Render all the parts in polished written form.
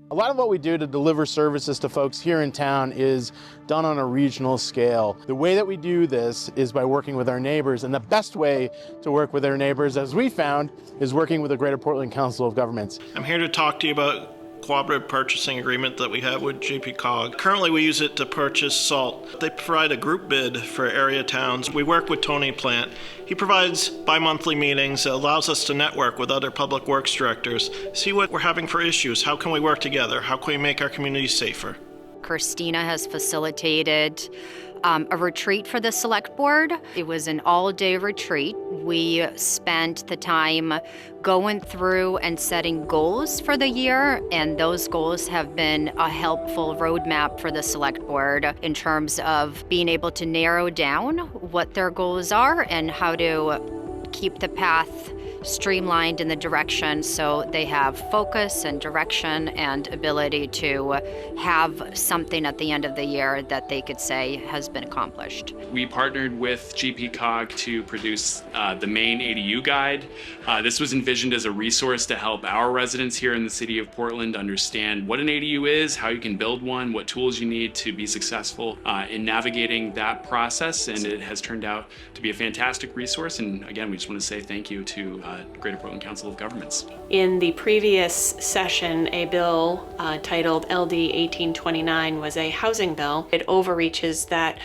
A lot of what we do to deliver services to folks here in town is done on a regional scale. The way that we do this is by working with our neighbors, and the best way to work with our neighbors, as we found, is working with the Greater Portland Council of Governments. I'm here to talk to you about cooperative purchasing agreement that we have with GPCOG. Currently we use it to purchase salt. They provide a group bid for area towns. We work with Tony Plant. He provides bi-monthly meetings that allows us to network with other public works directors, see what we're having for issues, how can we work together, how can we make our community safer. Christina has facilitated a retreat for the select board. It was an all-day retreat. We spent the time going through and setting goals for the year, and those goals have been a helpful roadmap for the select board in terms of being able to narrow down what their goals are and how to keep the path streamlined in the direction so they have focus and direction and ability to have something at the end of the year that they could say has been accomplished. We partnered with GPCOG to produce the main ADU guide. This was envisioned as a resource to help our residents here in the city of Portland understand what an ADU is, how you can build one, what tools you need to be successful in navigating that process, and it has turned out to be a fantastic resource. And again, we just want to say thank you to Greater Portland Council of Governments. In the previous session, a bill titled LD 1829 was a housing bill. It overreaches that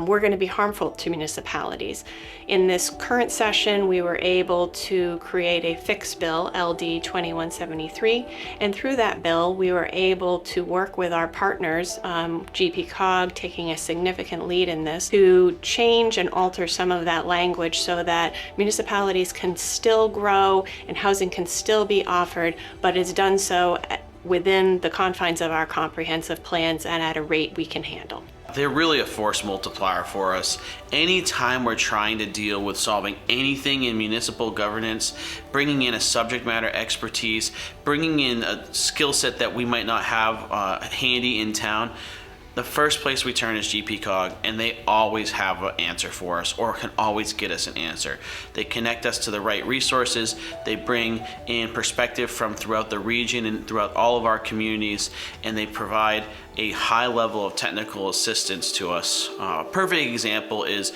were going to be harmful to municipalities. In this current session, we were able to create a fixed bill, LD 2173, and through that bill, we were able to work with our partners, GPCOG taking a significant lead in this, to change and alter some of that language so that municipalities can still grow and housing can still be offered, but it's done so within the confines of our comprehensive plans and at a rate we can handle. They're really a force multiplier for us. Anytime we're trying to deal with solving anything in municipal governance, bringing in a subject matter expertise, bringing in a skill set that we might not have handy in town, the first place we turn is GPCOG, and they always have an answer for us, or can always get us an answer. They connect us to the right resources. They bring in perspective from throughout the region and throughout all of our communities, and they provide a high level of technical assistance to us. A perfect example is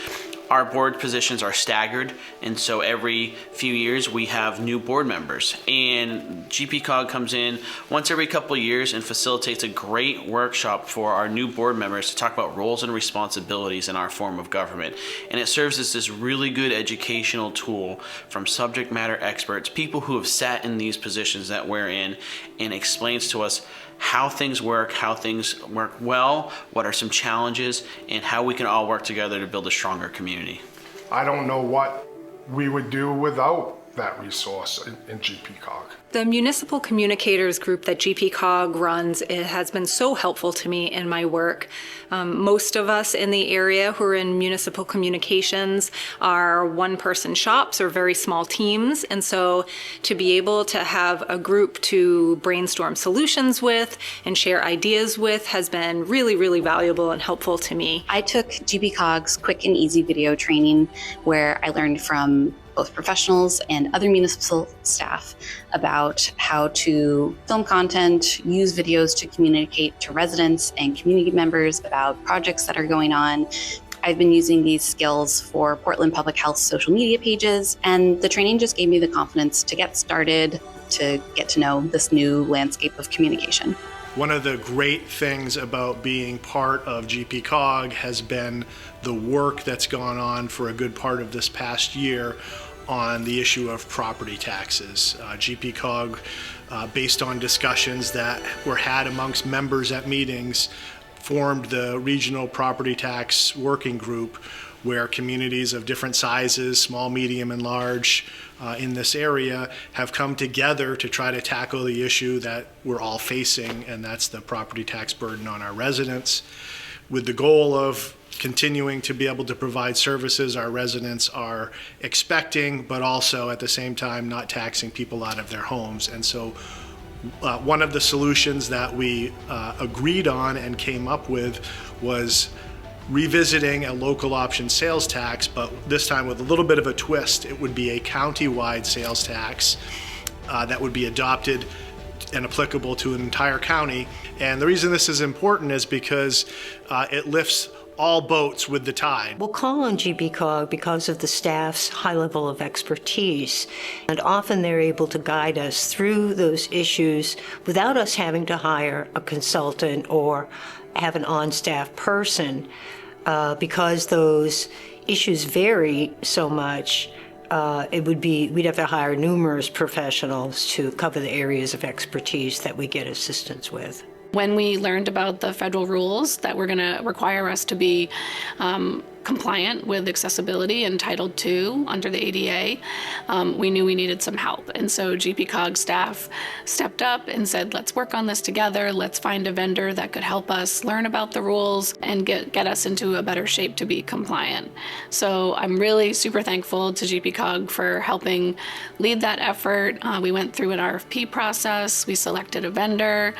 our board positions are staggered, and so every few years we have new board members, and GPCOG comes in once every couple of years and facilitates a great workshop for our new board members to talk about roles and responsibilities in our form of government. And it serves as this really good educational tool from subject matter experts, people who have sat in these positions that we're in, and explains to us how things work well, what are some challenges, and how we can all work together to build a stronger community. I don't know what we would do without that resource in GPCOG. The municipal communicators group that GPCOG runs, it has been so helpful to me in my work. Most of us in the area who are in municipal communications are one-person shops or very small teams, and so to be able to have a group to brainstorm solutions with and share ideas with has been really, really valuable and helpful to me. I took GPCOG's quick and easy video training where I learned from both professionals and other municipal staff about how to film content, use videos to communicate to residents and community members about projects that are going on. I've been using these skills for Portland Public Health social media pages, and the training just gave me the confidence to get started, to get to know this new landscape of communication. One of the great things about being part of GPCOG has been the work that's gone on for a good part of this past year on the issue of property taxes. GPCOG, based on discussions that were had amongst members at meetings, formed the Regional Property Tax Working Group, where communities of different sizes, small, medium, and large, in this area have come together to try to tackle the issue that we're all facing, and that's the property tax burden on our residents, with the goal of continuing to be able to provide services our residents are expecting, but also at the same time not taxing people out of their homes. And so one of the solutions that we agreed on and came up with was revisiting a local option sales tax, but this time with a little bit of a twist. It would be a county-wide sales tax that would be adopted and applicable to an entire county. And the reason this is important is because it lifts all boats with the tide. We'll call on GPCOG because of the staff's high level of expertise, and often they're able to guide us through those issues without us having to hire a consultant or have an on-staff person, because those issues vary so much. We'd have to hire numerous professionals to cover the areas of expertise that we get assistance with. When we learned about the federal rules that were going to require us to be compliant with accessibility in Title II under the ADA, we knew we needed some help. And so GPCOG staff stepped up and said, let's work on this together. Let's find a vendor that could help us learn about the rules and get us into a better shape to be compliant. So I'm really super thankful to GPCOG for helping lead that effort. We went through an RFP process. We selected a vendor,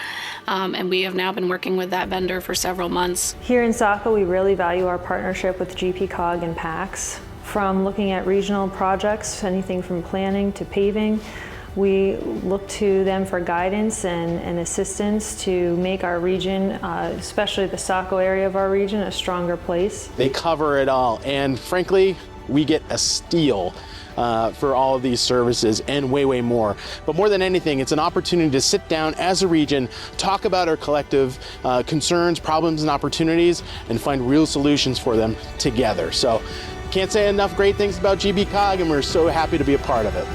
and we have now been working with that vendor for several months. Here in Saco, we really value our partnership with GPCOG and PACS. From looking at regional projects, anything from planning to paving, we look to them for guidance and assistance to make our region, especially the Saco area of our region, a stronger place. They cover it all, and frankly, we get a steal for all of these services and way more. But more than anything, it's an opportunity to sit down as a region, talk about our collective concerns, problems, and opportunities, and find real solutions for them together. So can't say enough great things about GPCOG, and we're so happy to be a part of it.